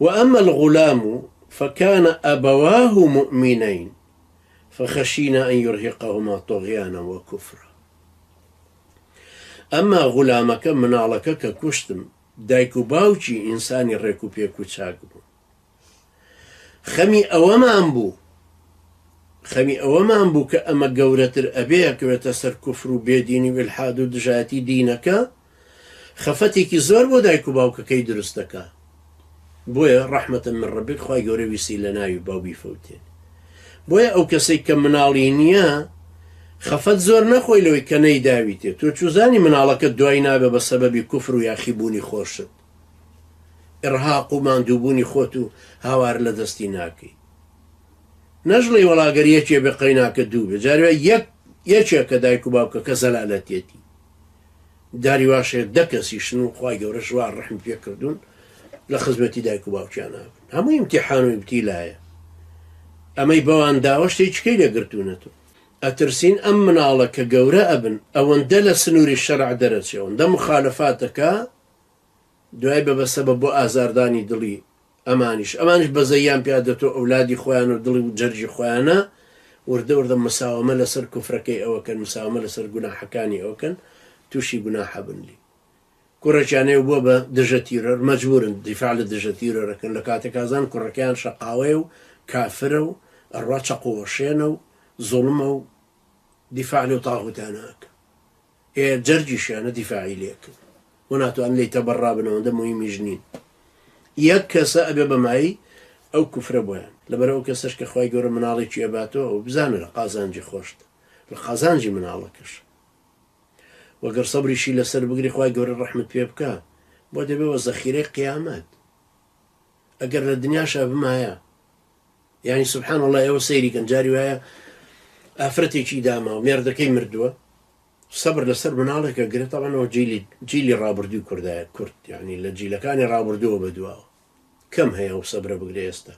وأما الغلام فكان أبواه مؤمنين فخشينا أن يرهقهما طغيانا وكفرا. أما غلامك مناڵەکە ككشتم دایک و باوکی ئینسانی ڕێک و پێک و چاک بوو. خەمی ئەوەمان بوو کە ئەمە گەورەتر ئەبێکوێتە سەر کوفر و بێدینی و ئیلحاد و دژایەتی دینەکە، خەفەتێکی زۆر بۆ دایک و باوکەکەی دروست دەکات. بۆیە ڕەحمەتە من ڕەبێت خوای گەورە ویسی لە ناوی باو بیفەوتێن. بۆیە ئەو کەسێک کە مناڵی نییە خەفەت زۆر نەخۆی لەوەی کە نەیداویتێ. تۆ چوزانی مناڵەکە دوای نابێ بە سەبەبی کوفر و یاخیبوونی خۆشت، ئڕهاق و ماندووبوونی خۆت و هاوار لە دەستی ناکەی. نەژڵی وەڵاگەر یەکێ بێ قەیناکە دوو بێ، جارێ یەکێک کە دایک و باوکەکە زەلالەتێتی داری واشێت دە کەسیشن و خوای گەورە ژوار ڕەحم پێ کردوون لە خزمەتی دایک و باوکیان هاتن. هەموو ئیمتیحان و ئیبتیلایە. ئەمەی بەوان داوە شتێکیکەی لێگرتوونەتەوە. ئەترسین ئەم مناڵە کە گەورە ئەبن ئەوەندە لە سنووری شەرع دەرەچێ، ئەوەندە مخالەفاتەکە دوای بە بەسەبە بۆ ئازاردانی دڵی ئەمانیش بەزەیان پیادەتۆ ئەولادی خۆیان و دڵی و جەرجی خۆیانە وردە مساومە لەسەر کوفرەکەی ئەوەکەن، مساومە لەسەر گوناحەکانی ئەوکەن، تووشی گوناحە بنلی. کوڕێکیانەیە بووە بە دژە تیرۆر مەجبورن دیفاع لە دژە تیرۆرەکەن، لە کاتێکازان کوڕەکەیان شەقاوێ و کافرە و ئەڕوا چەقۆوەشێنە و زوڵمە و دیفاع لەو تاغوتانەکە. جەرجیشیانە دیفاعی لێکن و ناتوان لێی تەبەڕا بنەوەندە مهمیش نین. یەک کەسە ئەبێ بەمایی ئەو کوفرە بۆیان، لەبەر ئەو کەسەش کە خوای گەورە مناڵێکی ئەباتەوە و بزانە لە قازانجی خۆشتە، لە قازانجی مناڵەکەش وەگەر سەبریشی لەسەر بگری خوای گەورە ڕەحمت پێ بکە بۆ دەبێەوە زەخیرەی قیامەت. ئەگەر لە دنیاشا بمایە یعنی سبحان الله ئێوە سەیریکەن جاری وایە ئافرەتێکی داما و مێردەکەی مردووە، سەبر لەسەر مناڵێکە گرێتەوەنەوە جیلی ڕابردووی کوردایە کورد، یعنی لە جیلەکانی ڕابردووە بەدواوە کەم هەیە و سەبرە بگرێ. ئێستا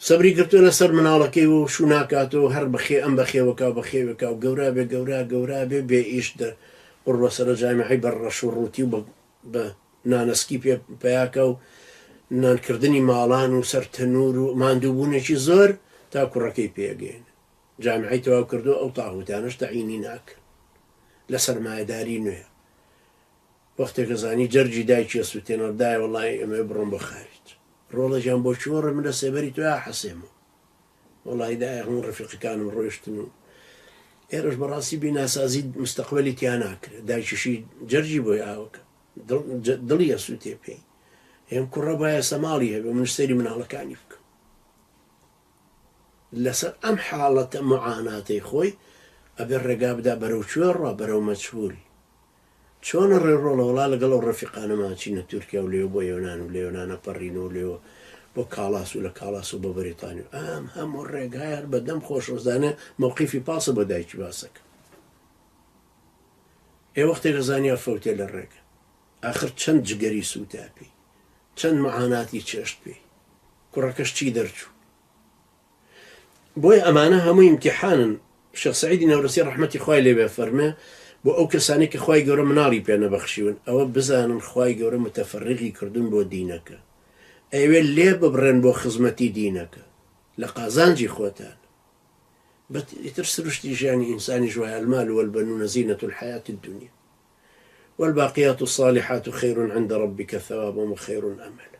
سەبری گرتووە لەسەر مناڵەکەی و شو ناکاتەوە هەر بەخێ ئەم بەخێوەکە و بەخێوەکە و گەورە بێ گەورە بێ ئیش قڕوە سەرە جامعی بە ڕەش و ڕووتی و بە نانەسکی پێیاکە و نانکردنی ماڵان و سەر تەنور و ماندووبوونێکی زۆر تا کوڕەکەی پێگەین. جامعی تەواو کردو ئەو تاغوتانش تەعینی ناکرد لە سەرمایەداری نوێ. وەختێکە زانی جەرجی دایکی سووتێنەوە دایە وەڵی ئەمە بڕۆم بە خارج، ڕۆڵەژیان بۆ چۆڕە من لە سێبەری تویا حەسێمە وەڵی دایە هەموو ڕەفیقەکانم ڕۆیشتن و ئێرەش بەڕاستی بیناسازی مستەقبەلی تیا ناکرێت. دایکیشی جەرجی بۆی ئاوەکە دڵی ئەسووتێ پێی، هێم کوڕە باە سەماڵی هەبێ من سەیری مناڵەکانی بکەم. لەسەر ئەم حاڵەتە معاناتەی خۆی ئەبێ ڕێگا بدا بەرەو کوێڕە بەرەو مەجهول. چۆنە ڕێڕۆڵە وڵا لەگەڵ ئەو ڕەفیقانەمان چینە تورکیا و لێوە بۆ ئێوەنان و لێوەنانە پەڕینەوە لێوە بۆ کاڵاس و لە کاڵاس و بۆ بەریتانی و ئەم هەموو ڕێگایان بەدەم خۆشۆزانە مووقیفی پاسە بۆ دایکی باسەکە. وەختێکە زانیا فەوتێ لە ڕێگە ئاخر چەند جگەری سووتاپی، چەند معاناتی چێشت پێی، کوڕەکەش چی دەرچوو. بۆی ئەمانە هەمووی ئیمتیحانن. شێخ سەعیدی نەورەسی ڕەحمەتی خوای لێبێ فەرمێ بۆ ئەو کەسانی کە خوای گەورە مناڵی پێ نەبەخشیون ئەوە بزانن خوای گەورە متەفەرغی کردوون بۆ دینەکە، ئەوێ لێ ببڕێن بۆ خزمەتی دینەکە لە قازانجی خۆتان. ئیتر سروشتی ژیانی ئینسانی ژوایە المال والبنون زینة الحياة الدنيا والباقيات الصالحات خير عند ربك ثوابا وخير أملا.